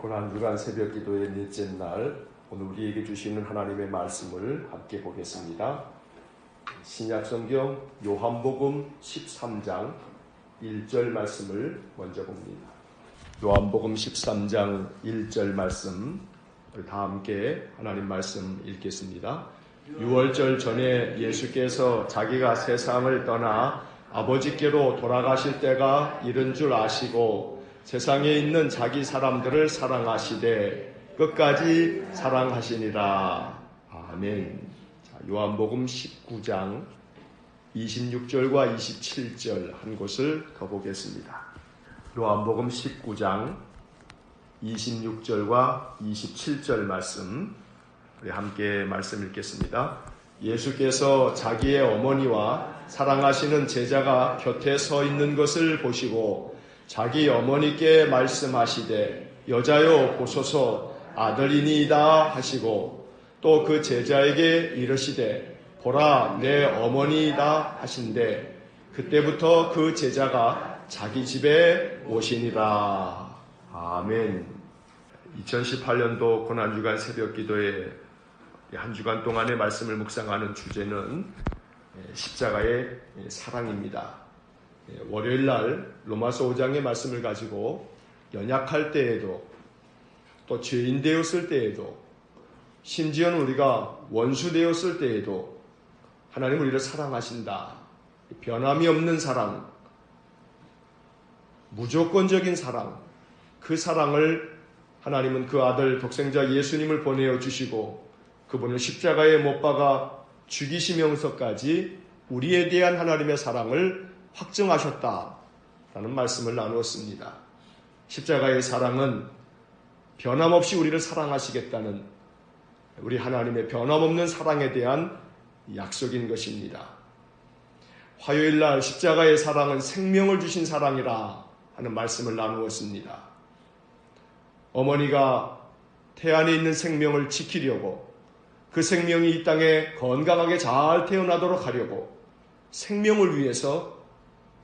고난주간 새벽 기도의 넷째 날, 오늘 우리에게 주시는 하나님의 말씀을 함께 보겠습니다. 신약성경 요한복음 13장 1절 말씀을 먼저 봅니다. 요한복음 13장 1절 말씀, 다 함께 하나님 말씀 읽겠습니다. 6월절 전에 예수께서 자기가 세상을 떠나 아버지께로 돌아가실 때가 이른 줄 아시고 세상에 있는 자기 사람들을 사랑하시되 끝까지 사랑하시니라. 아멘. 자, 요한복음 19장 26절과 27절 한 곳을 더 보겠습니다. 요한복음 19장 26절과 27절 말씀, 우리 함께 말씀 읽겠습니다. 예수께서 자기의 어머니와 사랑하시는 제자가 곁에 서 있는 것을 보시고 자기 어머니께 말씀하시되 여자여 보소서 아들이니이다 하시고 또 그 제자에게 이르시되 보라 내 어머니이다 하신대 그때부터 그 제자가 자기 집에 오시니라. 아멘. 2018년도 고난주간 새벽기도에 한 주간 동안의 말씀을 묵상하는 주제는 십자가의 사랑입니다. 월요일날 로마서 5장의 말씀을 가지고 연약할 때에도 또 죄인 되었을 때에도 심지어는 우리가 원수 되었을 때에도 하나님 우리를 사랑하신다. 변함이 없는 사랑, 무조건적인 사랑, 그 사랑을 하나님은 그 아들 독생자 예수님을 보내어 주시고 그분을 십자가에 못 박아 죽이시면서까지 우리에 대한 하나님의 사랑을 확증하셨다라는 말씀을 나누었습니다. 십자가의 사랑은 변함없이 우리를 사랑하시겠다는 우리 하나님의 변함없는 사랑에 대한 약속인 것입니다. 화요일날 십자가의 사랑은 생명을 주신 사랑이라 하는 말씀을 나누었습니다. 어머니가 태 안에 있는 생명을 지키려고 그 생명이 이 땅에 건강하게 잘 태어나도록 하려고 생명을 위해서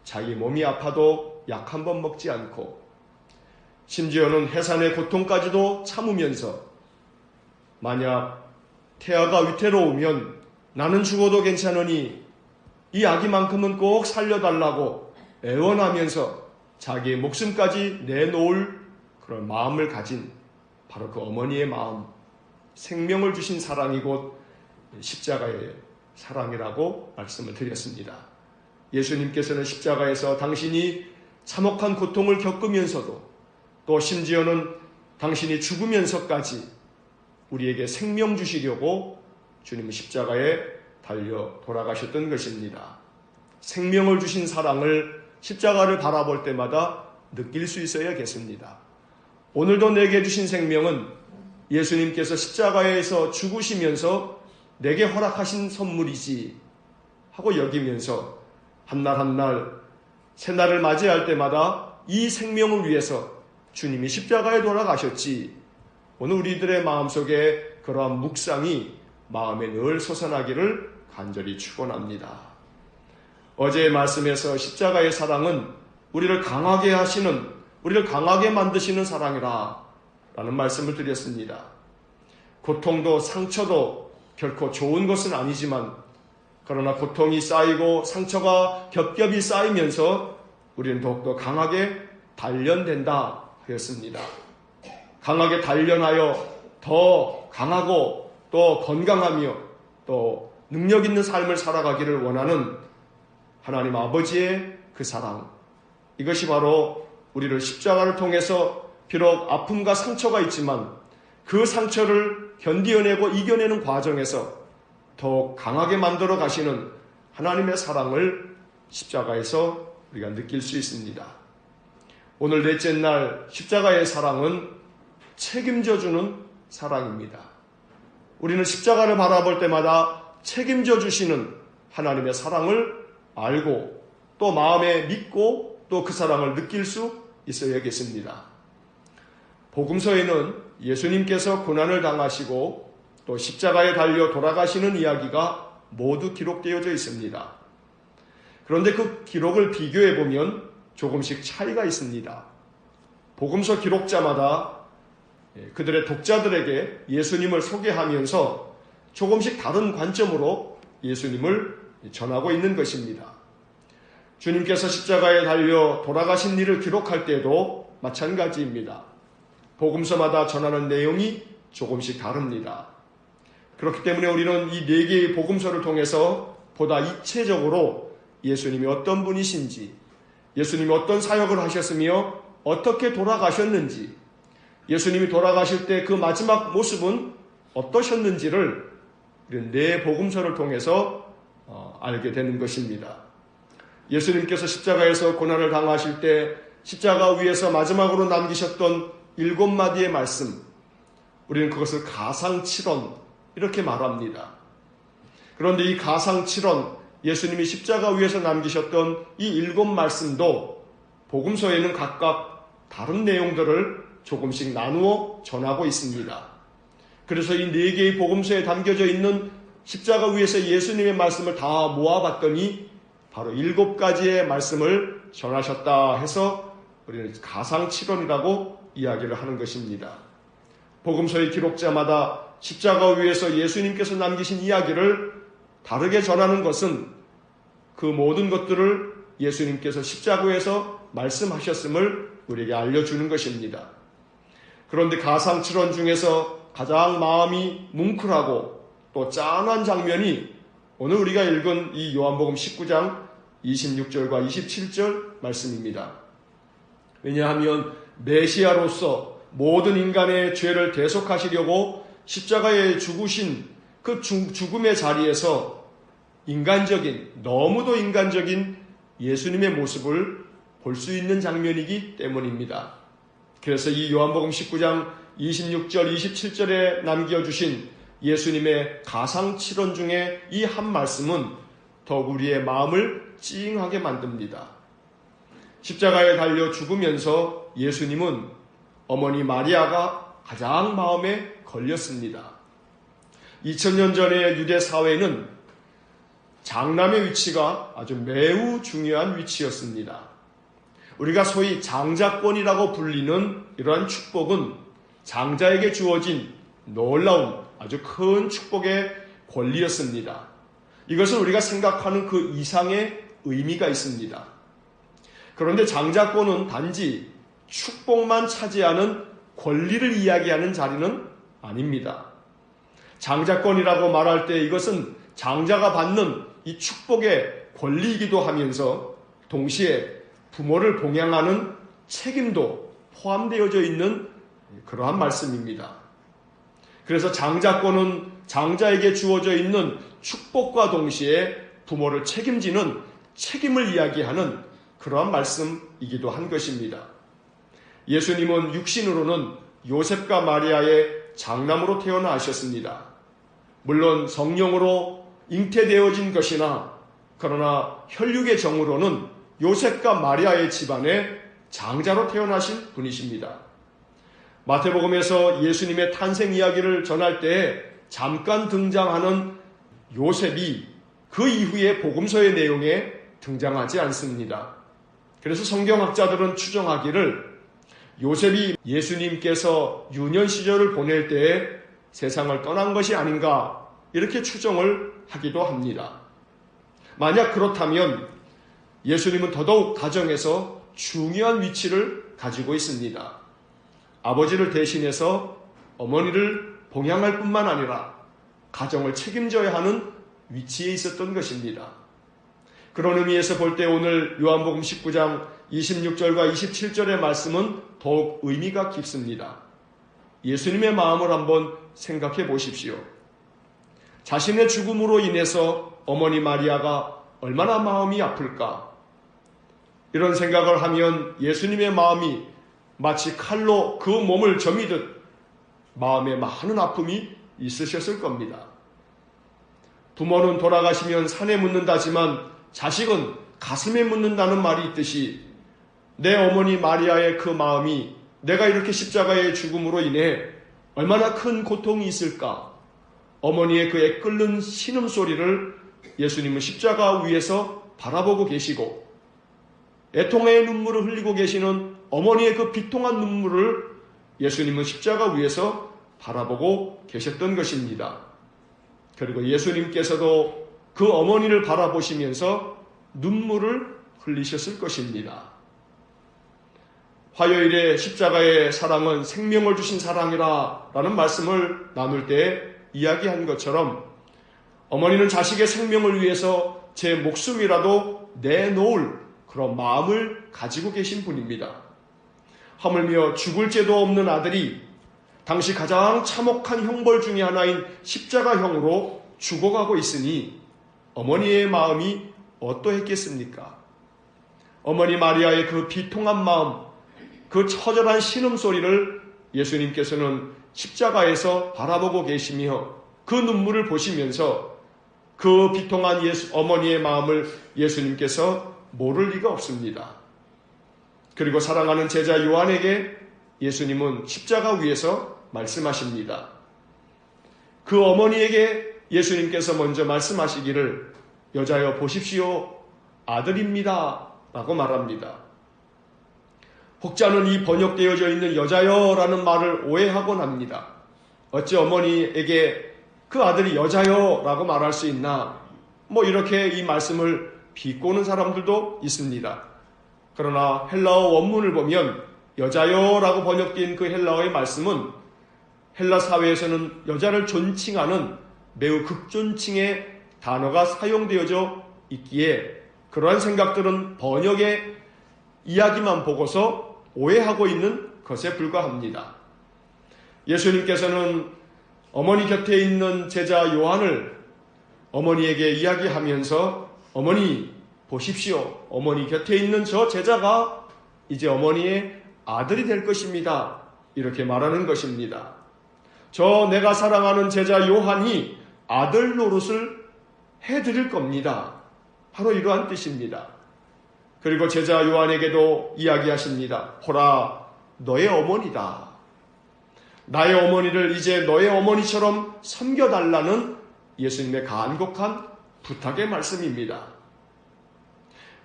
자기 몸이 아파도 약 한 번 먹지 않고 심지어는 해산의 고통까지도 참으면서 만약 태아가 위태로우면 나는 죽어도 괜찮으니 이 아기만큼은 꼭 살려달라고 애원하면서 자기의 목숨까지 내놓을 그런 마음을 가진 바로 그 어머니의 마음, 생명을 주신 사랑이 곧 십자가의 사랑이라고 말씀을 드렸습니다. 예수님께서는 십자가에서 당신이 참혹한 고통을 겪으면서도 또 심지어는 당신이 죽으면서까지 우리에게 생명 주시려고 주님은 십자가에 달려 돌아가셨던 것입니다. 생명을 주신 사랑을 십자가를 바라볼 때마다 느낄 수 있어야겠습니다. 오늘도 내게 주신 생명은 예수님께서 십자가에서 죽으시면서 내게 허락하신 선물이지 하고 여기면서 한날 한날 새날을 맞이할 때마다 이 생명을 위해서 주님이 십자가에 돌아가셨지. 오늘 우리들의 마음속에 그러한 묵상이 마음에 늘 솟아나기를 간절히 축원합니다. 어제의 말씀에서 십자가의 사랑은 우리를 강하게 하시는, 우리를 강하게 만드시는 사랑이라 라는 말씀을 드렸습니다. 고통도 상처도 결코 좋은 것은 아니지만 그러나 고통이 쌓이고 상처가 겹겹이 쌓이면서 우리는 더욱더 강하게 단련된다 하였습니다. 강하게 단련하여 더 강하고 또 건강하며 또 능력 있는 삶을 살아가기를 원하는 하나님 아버지의 그 사랑, 이것이 바로 우리를 십자가를 통해서 비록 아픔과 상처가 있지만 그 상처를 견디어내고 이겨내는 과정에서 더욱 강하게 만들어 가시는 하나님의 사랑을 십자가에서 우리가 느낄 수 있습니다. 오늘 넷째 날 십자가의 사랑은 책임져주는 사랑입니다. 우리는 십자가를 바라볼 때마다 책임져 주시는 하나님의 사랑을 알고 또 마음에 믿고 또 그 사랑을 느낄 수 있어야겠습니다. 복음서에는 예수님께서 고난을 당하시고 또 십자가에 달려 돌아가시는 이야기가 모두 기록되어져 있습니다. 그런데 그 기록을 비교해 보면 조금씩 차이가 있습니다. 복음서 기록자마다 그들의 독자들에게 예수님을 소개하면서 조금씩 다른 관점으로 예수님을 전하고 있는 것입니다. 주님께서 십자가에 달려 돌아가신 일을 기록할 때도 마찬가지입니다. 복음서마다 전하는 내용이 조금씩 다릅니다. 그렇기 때문에 우리는 이 4개의 복음서를 통해서 보다 입체적으로 예수님이 어떤 분이신지, 예수님이 어떤 사역을 하셨으며 어떻게 돌아가셨는지, 예수님이 돌아가실 때 그 마지막 모습은 어떠셨는지를 이런 4 복음서를 통해서 알게 되는 것입니다. 예수님께서 십자가에서 고난을 당하실 때 십자가 위에서 마지막으로 남기셨던 7마디의 말씀, 우리는 그것을 가상칠언 이렇게 말합니다. 그런데 이 가상칠언, 예수님이 십자가 위에서 남기셨던 이 7말씀도 복음서에는 각각 다른 내용들을 조금씩 나누어 전하고 있습니다. 그래서 이 4개의 복음서에 담겨져 있는 십자가 위에서 예수님의 말씀을 다 모아봤더니 바로 7가지의 말씀을 전하셨다 해서 우리는 가상칠언이라고 이야기를 하는 것입니다. 복음서의 기록자마다 십자가 위에서 예수님께서 남기신 이야기를 다르게 전하는 것은 그 모든 것들을 예수님께서 십자가에서 말씀하셨음을 우리에게 알려주는 것입니다. 그런데 가상칠언 중에서 가장 마음이 뭉클하고 또 짠한 장면이 오늘 우리가 읽은 이 요한복음 19장 26절과 27절 말씀입니다. 왜냐하면 메시아로서 모든 인간의 죄를 대속하시려고 십자가에 죽으신 그 죽음의 자리에서 인간적인, 너무도 인간적인 예수님의 모습을 볼 수 있는 장면이기 때문입니다. 그래서 이 요한복음 19장 26절, 27절에 남겨주신 예수님의 가상칠언 중에 이 한 말씀은 더욱 우리의 마음을 찡하게 만듭니다. 십자가에 달려 죽으면서 예수님은 어머니 마리아가 가장 마음에 걸렸습니다. 2000년 전의 유대 사회는 장남의 위치가 아주 매우 중요한 위치였습니다. 우리가 소위 장자권이라고 불리는 이러한 축복은 장자에게 주어진 놀라운 아주 큰 축복의 권리였습니다. 이것은 우리가 생각하는 그 이상의 의미가 있습니다. 그런데 장자권은 단지 축복만 차지하는 권리를 이야기하는 자리는 아닙니다. 장자권이라고 말할 때 이것은 장자가 받는 이 축복의 권리이기도 하면서 동시에 부모를 봉양하는 책임도 포함되어져 있는 그러한 말씀입니다. 그래서 장자권은 장자에게 주어져 있는 축복과 동시에 부모를 책임지는 책임을 이야기하는 그러한 말씀이기도 한 것입니다. 예수님은 육신으로는 요셉과 마리아의 장남으로 태어나셨습니다. 물론 성령으로 잉태되어진 것이나 그러나 혈육의 정으로는 요셉과 마리아의 집안의 장자로 태어나신 분이십니다. 마태복음에서 예수님의 탄생 이야기를 전할 때 잠깐 등장하는 요셉이 그 이후의 복음서의 내용에 등장하지 않습니다. 그래서 성경학자들은 추정하기를 요셉이 예수님께서 유년 시절을 보낼 때에 세상을 떠난 것이 아닌가 이렇게 추정을 하기도 합니다. 만약 그렇다면 예수님은 더더욱 가정에서 중요한 위치를 가지고 있습니다. 아버지를 대신해서 어머니를 봉양할 뿐만 아니라 가정을 책임져야 하는 위치에 있었던 것입니다. 그런 의미에서 볼 때 오늘 요한복음 19장 26절과 27절의 말씀은 더욱 의미가 깊습니다. 예수님의 마음을 한번 생각해 보십시오. 자신의 죽음으로 인해서 어머니 마리아가 얼마나 마음이 아플까? 이런 생각을 하면 예수님의 마음이 마치 칼로 그 몸을 저미듯 마음에 많은 아픔이 있으셨을 겁니다. 부모는 돌아가시면 산에 묻는다지만 자식은 가슴에 묻는다는 말이 있듯이 내 어머니 마리아의 그 마음이 내가 이렇게 십자가의 죽음으로 인해 얼마나 큰 고통이 있을까? 어머니의 그 애끓는 신음소리를 예수님은 십자가 위에서 바라보고 계시고 애통의 눈물을 흘리고 계시는 어머니의 그 비통한 눈물을 예수님은 십자가 위에서 바라보고 계셨던 것입니다. 그리고 예수님께서도 그 어머니를 바라보시면서 눈물을 흘리셨을 것입니다. 화요일에 십자가의 사랑은 생명을 주신 사랑이라 라는 말씀을 나눌 때 이야기한 것처럼 어머니는 자식의 생명을 위해서 제 목숨이라도 내놓을 그런 마음을 가지고 계신 분입니다. 하물며 죽을 죄도 없는 아들이 당시 가장 참혹한 형벌 중의 하나인 십자가형으로 죽어가고 있으니 어머니의 마음이 어떠했겠습니까? 어머니 마리아의 그 비통한 마음, 그 처절한 신음소리를 예수님께서는 십자가에서 바라보고 계시며 그 눈물을 보시면서 그 비통한 어머니의 마음을 예수님께서 모를 리가 없습니다. 그리고 사랑하는 제자 요한에게 예수님은 십자가 위에서 말씀하십니다. 그 어머니에게 예수님께서 먼저 말씀하시기를 여자여 보십시오 아들입니다 라고 말합니다. 혹자는 이 번역되어져 있는 여자여 라는 말을 오해하곤 합니다. 어찌 어머니에게 그 아들이 여자여 라고 말할 수 있나, 이렇게 이 말씀을 비꼬는 사람들도 있습니다. 그러나 헬라어 원문을 보면 여자여 라고 번역된 그 헬라어의 말씀은 헬라 사회에서는 여자를 존칭하는 매우 극존칭의 단어가 사용되어져 있기에 그러한 생각들은 번역의 이야기만 보고서 오해하고 있는 것에 불과합니다. 예수님께서는 어머니 곁에 있는 제자 요한을 어머니에게 이야기하면서 어머니 보십시오. 어머니 곁에 있는 저 제자가 이제 어머니의 아들이 될 것입니다. 이렇게 말하는 것입니다. 저 내가 사랑하는 제자 요한이 아들 노릇을 해드릴 겁니다. 바로 이러한 뜻입니다. 그리고 제자 요한에게도 이야기하십니다. 보라, 너의 어머니다. 나의 어머니를 이제 너의 어머니처럼 섬겨달라는 예수님의 간곡한 부탁의 말씀입니다.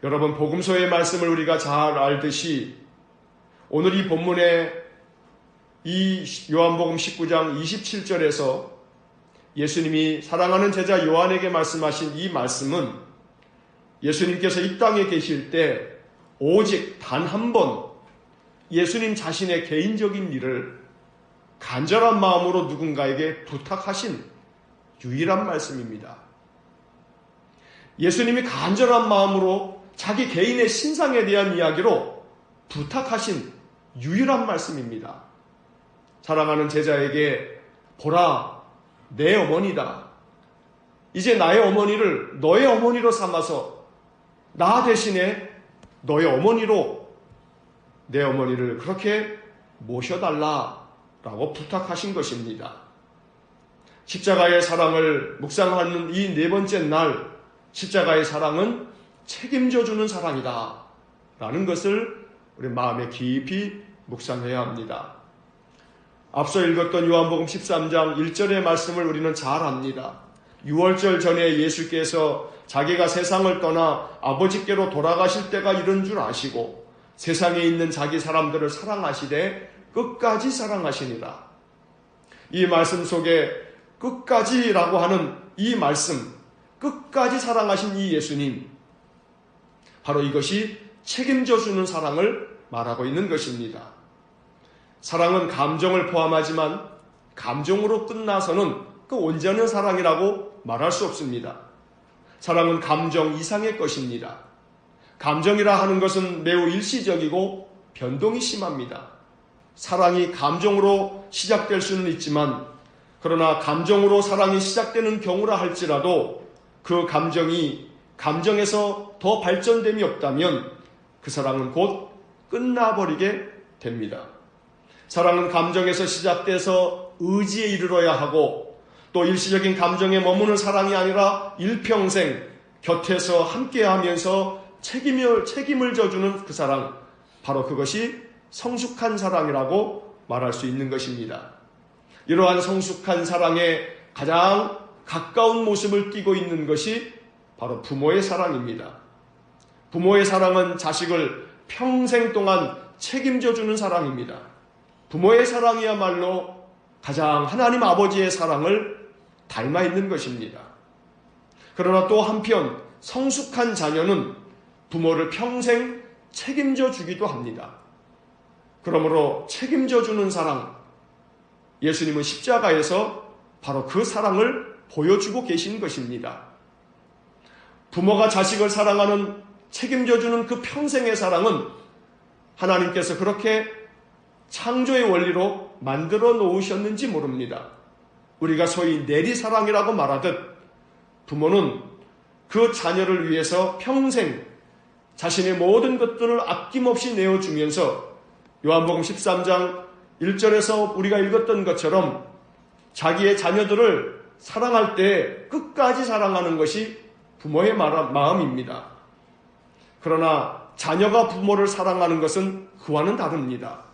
여러분, 복음서의 말씀을 우리가 잘 알듯이 오늘 이 본문에 이 요한복음 19장 27절에서 예수님이 사랑하는 제자 요한에게 말씀하신 이 말씀은 예수님께서 이 땅에 계실 때 오직 단 한 번 예수님 자신의 개인적인 일을 간절한 마음으로 누군가에게 부탁하신 유일한 말씀입니다. 예수님이 간절한 마음으로 자기 개인의 신상에 대한 이야기로 부탁하신 유일한 말씀입니다. 사랑하는 제자에게 보라, 내 어머니다. 이제 나의 어머니를 너의 어머니로 삼아서 나 대신에 너의 어머니로 내 어머니를 그렇게 모셔달라라고 부탁하신 것입니다. 십자가의 사랑을 묵상하는 이 네 번째 날, 십자가의 사랑은 책임져주는 사랑이다 라는 것을 우리 마음에 깊이 묵상해야 합니다. 앞서 읽었던 요한복음 13장 1절의 말씀을 우리는 잘 압니다. 6월절 전에 예수께서 자기가 세상을 떠나 아버지께로 돌아가실 때가 이른 줄 아시고 세상에 있는 자기 사람들을 사랑하시되 끝까지 사랑하시니라. 이 말씀 속에 끝까지라고 하는 이 말씀, 끝까지 사랑하신 이 예수님, 바로 이것이 책임져주는 사랑을 말하고 있는 것입니다. 사랑은 감정을 포함하지만 감정으로 끝나서는 그 온전한 사랑이라고 말할 수 없습니다. 사랑은 감정 이상의 것입니다. 감정이라 하는 것은 매우 일시적이고 변동이 심합니다. 사랑이 감정으로 시작될 수는 있지만 그러나 감정으로 사랑이 시작되는 경우라 할지라도 그 감정이 감정에서 더 발전됨이 없다면 그 사랑은 곧 끝나버리게 됩니다. 사랑은 감정에서 시작돼서 의지에 이르러야 하고 또 일시적인 감정에 머무는 사랑이 아니라 일평생 곁에서 함께하면서 책임을 져주는 그 사랑, 바로 그것이 성숙한 사랑이라고 말할 수 있는 것입니다. 이러한 성숙한 사랑의 가장 가까운 모습을 띠고 있는 것이 바로 부모의 사랑입니다. 부모의 사랑은 자식을 평생 동안 책임져주는 사랑입니다. 부모의 사랑이야말로 가장 하나님 아버지의 사랑을 닮아 있는 것입니다. 그러나 또 한편 성숙한 자녀는 부모를 평생 책임져 주기도 합니다. 그러므로 책임져 주는 사랑, 예수님은 십자가에서 바로 그 사랑을 보여주고 계신 것입니다. 부모가 자식을 사랑하는, 책임져 주는 그 평생의 사랑은 하나님께서 그렇게 창조의 원리로 만들어 놓으셨는지 모릅니다. 우리가 소위 내리사랑이라고 말하듯 부모는 그 자녀를 위해서 평생 자신의 모든 것들을 아낌없이 내어주면서 요한복음 13장 1절에서 우리가 읽었던 것처럼 자기의 자녀들을 사랑할 때 끝까지 사랑하는 것이 부모의 마음입니다. 그러나 자녀가 부모를 사랑하는 것은 그와는 다릅니다.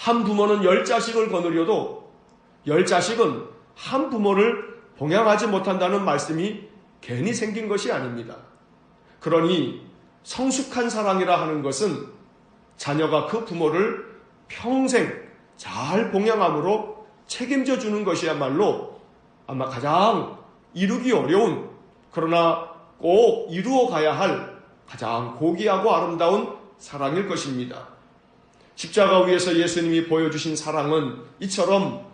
한 부모는 10자식을 거느려도 10자식은 한 부모를 봉양하지 못한다는 말씀이 괜히 생긴 것이 아닙니다. 그러니 성숙한 사랑이라 하는 것은 자녀가 그 부모를 평생 잘 봉양함으로 책임져 주는 것이야말로 아마 가장 이루기 어려운, 그러나 꼭 이루어 가야 할 가장 고귀하고 아름다운 사랑일 것입니다. 십자가 위에서 예수님이 보여주신 사랑은 이처럼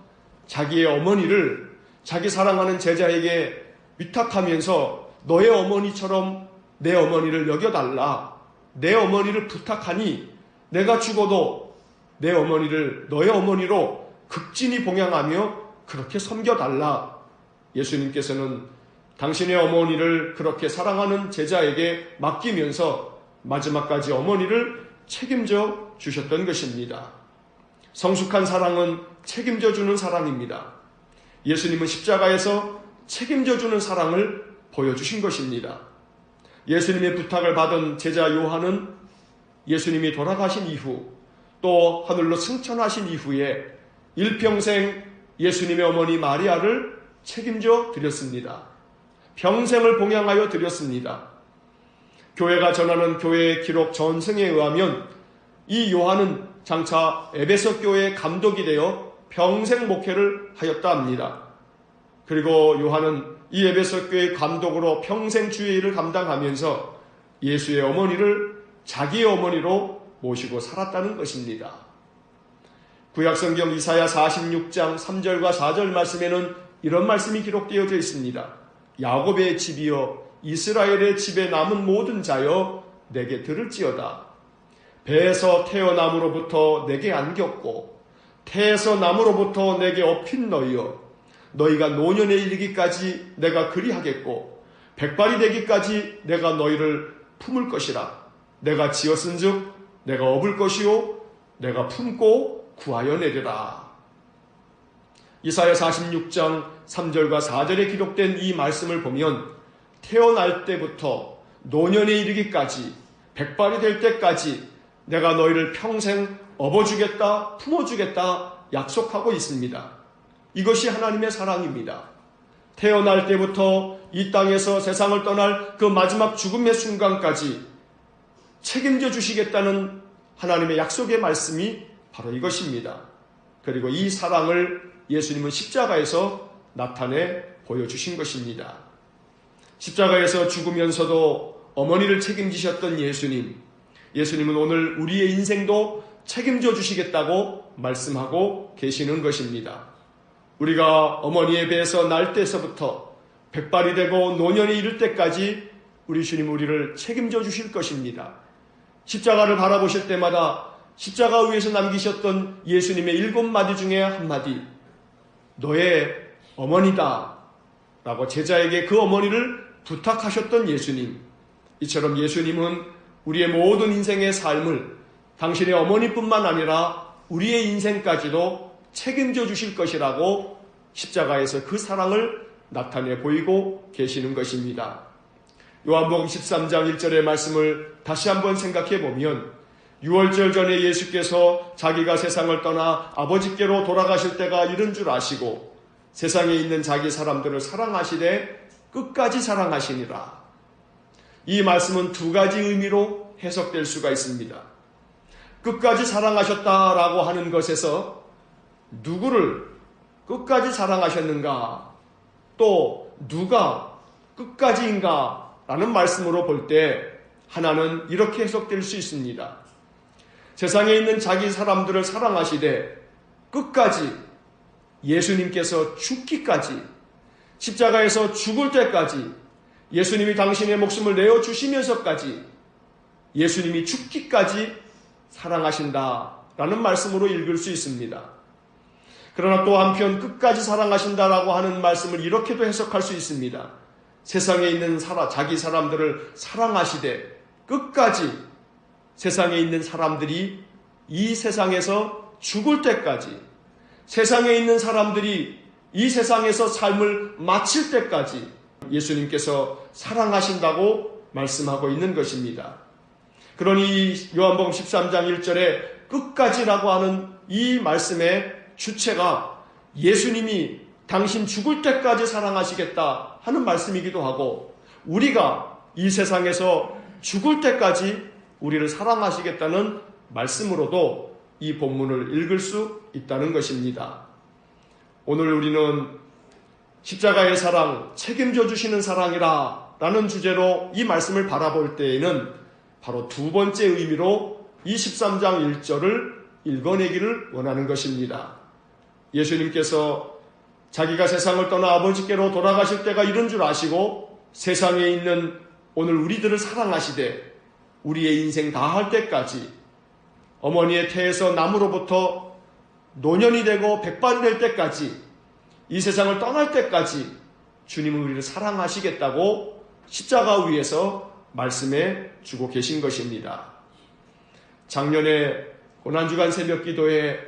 자기의 어머니를 자기 사랑하는 제자에게 위탁하면서 너의 어머니처럼 내 어머니를 여겨달라, 내 어머니를 부탁하니 내가 죽어도 내 어머니를 너의 어머니로 극진히 봉양하며 그렇게 섬겨달라. 예수님께서는 당신의 어머니를 그렇게 사랑하는 제자에게 맡기면서 마지막까지 어머니를 책임져 주셨던 것입니다. 성숙한 사랑은 책임져 주는 사랑입니다. 예수님은 십자가에서 책임져 주는 사랑을 보여주신 것입니다. 예수님의 부탁을 받은 제자 요한은 예수님이 돌아가신 이후 또 하늘로 승천하신 이후에 일평생 예수님의 어머니 마리아를 책임져 드렸습니다. 평생을 봉양하여 드렸습니다. 교회가 전하는 교회의 기록 전승에 의하면 이 요한은 장차 에베소 교회의 감독이 되어 평생 목회를 하였다 합니다. 그리고 요한은 이 에베소 교회의 감독으로 평생 주의 일을 감당하면서 예수의 어머니를 자기의 어머니로 모시고 살았다는 것입니다. 구약성경 이사야 46장 3절과 4절 말씀에는 이런 말씀이 기록되어져 있습니다. 야곱의 집이여 이스라엘의 집에 남은 모든 자여 내게 들을지어다. 배에서 태어남으로부터 내게 안겼고 태에서 남으로부터 내게 업힌 너희여 너희가 노년에 이르기까지 내가 그리하겠고 백발이 되기까지 내가 너희를 품을 것이라. 내가 지었은즉 내가 업을 것이요 내가 품고 구하여 내리라. 이사야 46장 3절과 4절에 기록된 이 말씀을 보면 태어날 때부터 노년에 이르기까지 백발이 될 때까지 내가 너희를 평생 업어주겠다, 품어주겠다 약속하고 있습니다. 이것이 하나님의 사랑입니다. 태어날 때부터 이 땅에서 세상을 떠날 그 마지막 죽음의 순간까지 책임져 주시겠다는 하나님의 약속의 말씀이 바로 이것입니다. 그리고 이 사랑을 예수님은 십자가에서 나타내 보여주신 것입니다. 십자가에서 죽으면서도 어머니를 책임지셨던 예수님은 오늘 우리의 인생도 책임져 주시겠다고 말씀하고 계시는 것입니다. 우리가 어머니의 배에서 날 때서부터 백발이 되고 노년에 이를 때까지 우리 주님 우리를 책임져 주실 것입니다. 십자가를 바라보실 때마다 십자가 위에서 남기셨던 예수님의 7마디 중에 한마디, 너의 어머니다 라고 제자에게 그 어머니를 부탁하셨던 예수님. 이처럼 예수님은 우리의 모든 인생의 삶을 당신의 어머니뿐만 아니라 우리의 인생까지도 책임져 주실 것이라고 십자가에서 그 사랑을 나타내 보이고 계시는 것입니다. 요한복음 13장 1절의 말씀을 다시 한번 생각해 보면 6월절 전에 예수께서 자기가 세상을 떠나 아버지께로 돌아가실 때가 이른 줄 아시고 세상에 있는 자기 사람들을 사랑하시되 끝까지 사랑하시니라. 이 말씀은 두 가지 의미로 해석될 수가 있습니다. 끝까지 사랑하셨다라고 하는 것에서 누구를 끝까지 사랑하셨는가, 또 누가 끝까지인가 라는 말씀으로 볼 때 하나는 이렇게 해석될 수 있습니다. 세상에 있는 자기 사람들을 사랑하시되 끝까지, 예수님께서 죽기까지, 십자가에서 죽을 때까지, 예수님이 당신의 목숨을 내어주시면서까지, 예수님이 죽기까지 사랑하신다라는 말씀으로 읽을 수 있습니다. 그러나 또 한편 끝까지 사랑하신다라고 하는 말씀을 이렇게도 해석할 수 있습니다. 세상에 있는 자기 사람들을 사랑하시되 끝까지 세상에 있는 사람들이 이 세상에서 죽을 때까지, 세상에 있는 사람들이 이 세상에서 삶을 마칠 때까지 예수님께서 사랑하신다고 말씀하고 있는 것입니다. 그러니 요한복음 13장 1절에 끝까지라고 하는 이 말씀의 주체가 예수님이 당신 죽을 때까지 사랑하시겠다 하는 말씀이기도 하고, 우리가 이 세상에서 죽을 때까지 우리를 사랑하시겠다는 말씀으로도 이 본문을 읽을 수 있다는 것입니다. 오늘 우리는 십자가의 사랑, 책임져 주시는 사랑이라 라는 주제로 이 말씀을 바라볼 때에는 바로 두 번째 의미로 이 13장 1절을 읽어내기를 원하는 것입니다. 예수님께서 자기가 세상을 떠나 아버지께로 돌아가실 때가 이른 줄 아시고 세상에 있는 오늘 우리들을 사랑하시되 우리의 인생 다할 때까지, 어머니의 태에서 나무로부터 노년이 되고 백발이 될 때까지, 이 세상을 떠날 때까지 주님은 우리를 사랑하시겠다고 십자가 위에서 말씀해 주고 계신 것입니다. 작년에 고난주간 새벽기도에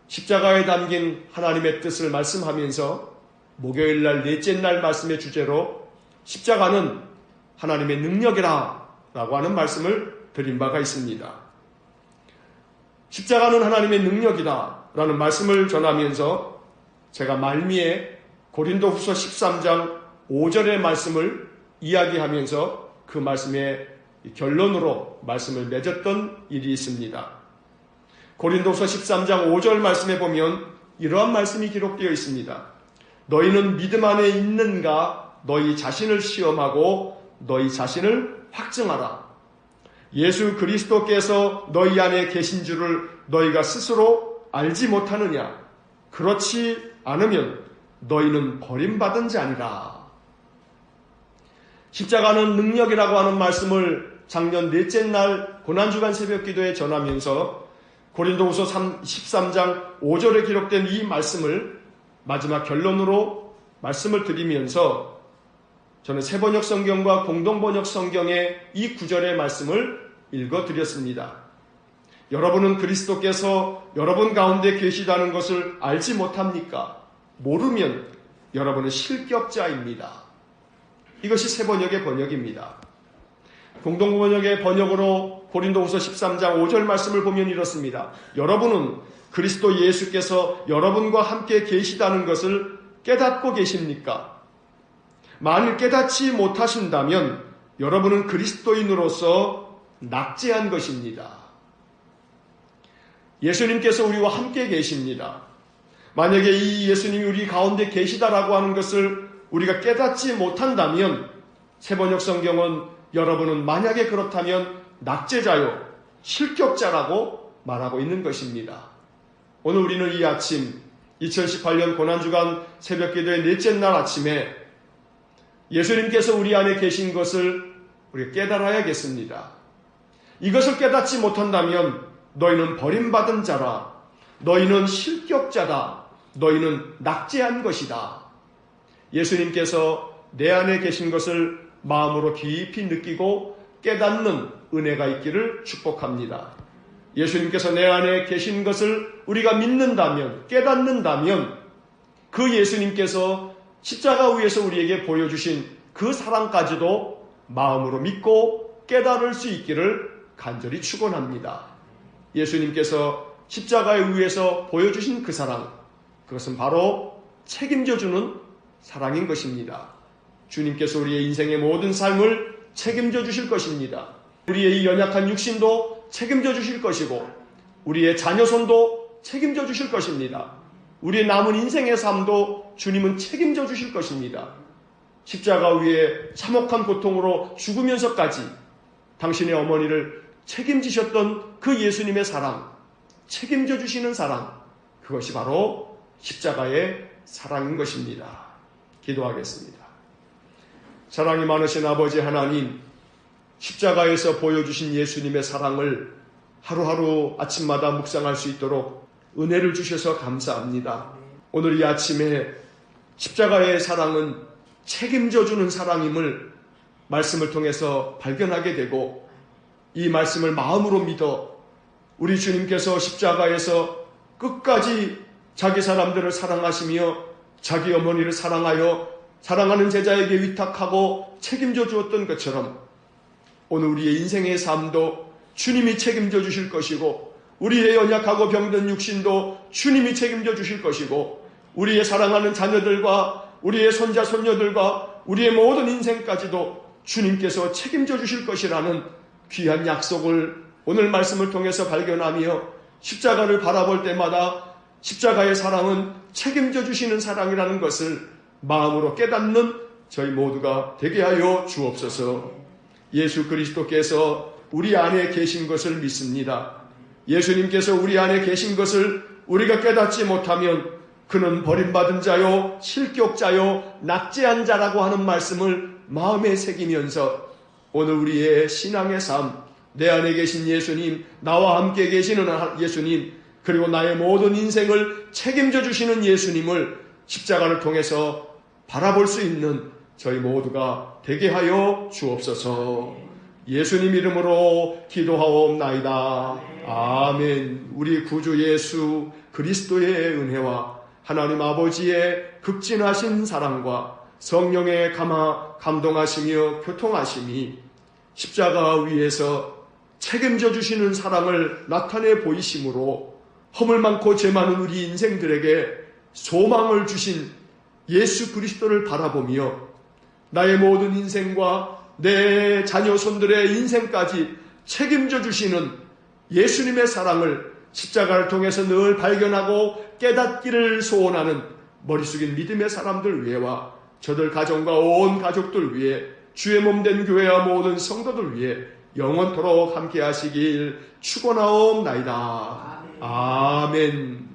십자가에 담긴 하나님의 뜻을 말씀하면서 목요일날 넷째 날 말씀의 주제로 십자가는 하나님의 능력이라 라고 하는 말씀을 드린 바가 있습니다. 십자가는 하나님의 능력이다 라는 말씀을 전하면서 제가 말미에 고린도후서 13장 5절의 말씀을 이야기하면서 그 말씀의 결론으로 말씀을 맺었던 일이 있습니다. 고린도서 13장 5절 말씀에 보면 이러한 말씀이 기록되어 있습니다. 너희는 믿음 안에 있는가 너희 자신을 시험하고 너희 자신을 확증하라. 예수 그리스도께서 너희 안에 계신 줄을 너희가 스스로 알지 못하느냐. 그렇지 않으면 너희는 버림받은 자니라. 십자가는 능력이라고 하는 말씀을 작년 넷째 날 고난주간 새벽기도에 전하면서 고린도후서 13장 5절에 기록된 이 말씀을 마지막 결론으로 말씀을 드리면서 저는 새번역 성경과 공동번역 성경의 이 구절의 말씀을 읽어드렸습니다. 여러분은 그리스도께서 여러분 가운데 계시다는 것을 알지 못합니까? 모르면 여러분은 실격자입니다. 이것이 새번역의 번역입니다. 공동번역의 번역으로 고린도후서 13장 5절 말씀을 보면 이렇습니다. 여러분은 그리스도 예수께서 여러분과 함께 계시다는 것을 깨닫고 계십니까? 만일 깨닫지 못하신다면 여러분은 그리스도인으로서 낙제한 것입니다. 예수님께서 우리와 함께 계십니다. 만약에 이 예수님이 우리 가운데 계시다라고 하는 것을 우리가 깨닫지 못한다면 새번역 성경은 여러분은 만약에 그렇다면 낙제자요, 실격자라고 말하고 있는 것입니다. 오늘 우리는 이 아침 2018년 고난주간 새벽기도의 넷째 날 아침에 예수님께서 우리 안에 계신 것을 우리가 깨달아야겠습니다. 이것을 깨닫지 못한다면 너희는 버림받은 자라, 너희는 실격자다, 너희는 낙제한 것이다. 예수님께서 내 안에 계신 것을 마음으로 깊이 느끼고 깨닫는 은혜가 있기를 축복합니다. 예수님께서 내 안에 계신 것을 우리가 믿는다면, 깨닫는다면 그 예수님께서 십자가 위에서 우리에게 보여주신 그 사랑까지도 마음으로 믿고 깨달을 수 있기를 간절히 축원합니다. 예수님께서 십자가에 위에서 보여주신 그 사랑, 그것은 바로 책임져주는 사랑인 것입니다. 주님께서 우리의 인생의 모든 삶을 책임져 주실 것입니다. 우리의 이 연약한 육신도 책임져 주실 것이고 우리의 자녀손도 책임져 주실 것입니다. 우리의 남은 인생의 삶도 주님은 책임져 주실 것입니다. 십자가 위에 참혹한 고통으로 죽으면서까지 당신의 어머니를 책임지셨던 그 예수님의 사랑, 책임져 주시는 사랑, 그것이 바로 십자가의 사랑인 것입니다. 기도하겠습니다. 사랑이 많으신 아버지 하나님, 십자가에서 보여주신 예수님의 사랑을 하루하루 아침마다 묵상할 수 있도록 은혜를 주셔서 감사합니다. 오늘 이 아침에 십자가의 사랑은 책임져주는 사랑임을 말씀을 통해서 발견하게 되고, 이 말씀을 마음으로 믿어 우리 주님께서 십자가에서 끝까지 자기 사람들을 사랑하시며 자기 어머니를 사랑하여 사랑하는 제자에게 위탁하고 책임져 주었던 것처럼 오늘 우리의 인생의 삶도 주님이 책임져 주실 것이고, 우리의 연약하고 병든 육신도 주님이 책임져 주실 것이고, 우리의 사랑하는 자녀들과 우리의 손자 손녀들과 우리의 모든 인생까지도 주님께서 책임져 주실 것이라는 귀한 약속을 오늘 말씀을 통해서 발견하며 십자가를 바라볼 때마다 십자가의 사랑은 책임져 주시는 사랑이라는 것을 마음으로 깨닫는 저희 모두가 되게 하여 주옵소서. 예수 그리스도께서 우리 안에 계신 것을 믿습니다. 예수님께서 우리 안에 계신 것을 우리가 깨닫지 못하면 그는 버림받은 자요, 실격자요, 낙제한 자라고 하는 말씀을 마음에 새기면서 오늘 우리의 신앙의 삶, 내 안에 계신 예수님, 나와 함께 계시는 예수님, 그리고 나의 모든 인생을 책임져 주시는 예수님을 십자가를 통해서 바라볼 수 있는 저희 모두가 되게 하여 주옵소서. 예수님 이름으로 기도하옵나이다. 아멘. 우리 구주 예수 그리스도의 은혜와 하나님 아버지의 극진하신 사랑과 성령의 감동하시며 교통하심이 십자가 위에서 책임져 주시는 사랑을 나타내 보이심으로 허물 많고 죄 많은 우리 인생들에게 소망을 주신 예수 그리스도를 바라보며 나의 모든 인생과 내 자녀 손들의 인생까지 책임져 주시는 예수님의 사랑을 십자가를 통해서 늘 발견하고 깨닫기를 소원하는 머리 숙인 믿음의 사람들 위해와 저들 가정과 온 가족들 위해 주의 몸된 교회와 모든 성도들 위해 영원토록 함께 하시길 축원하옵나이다. 아멘.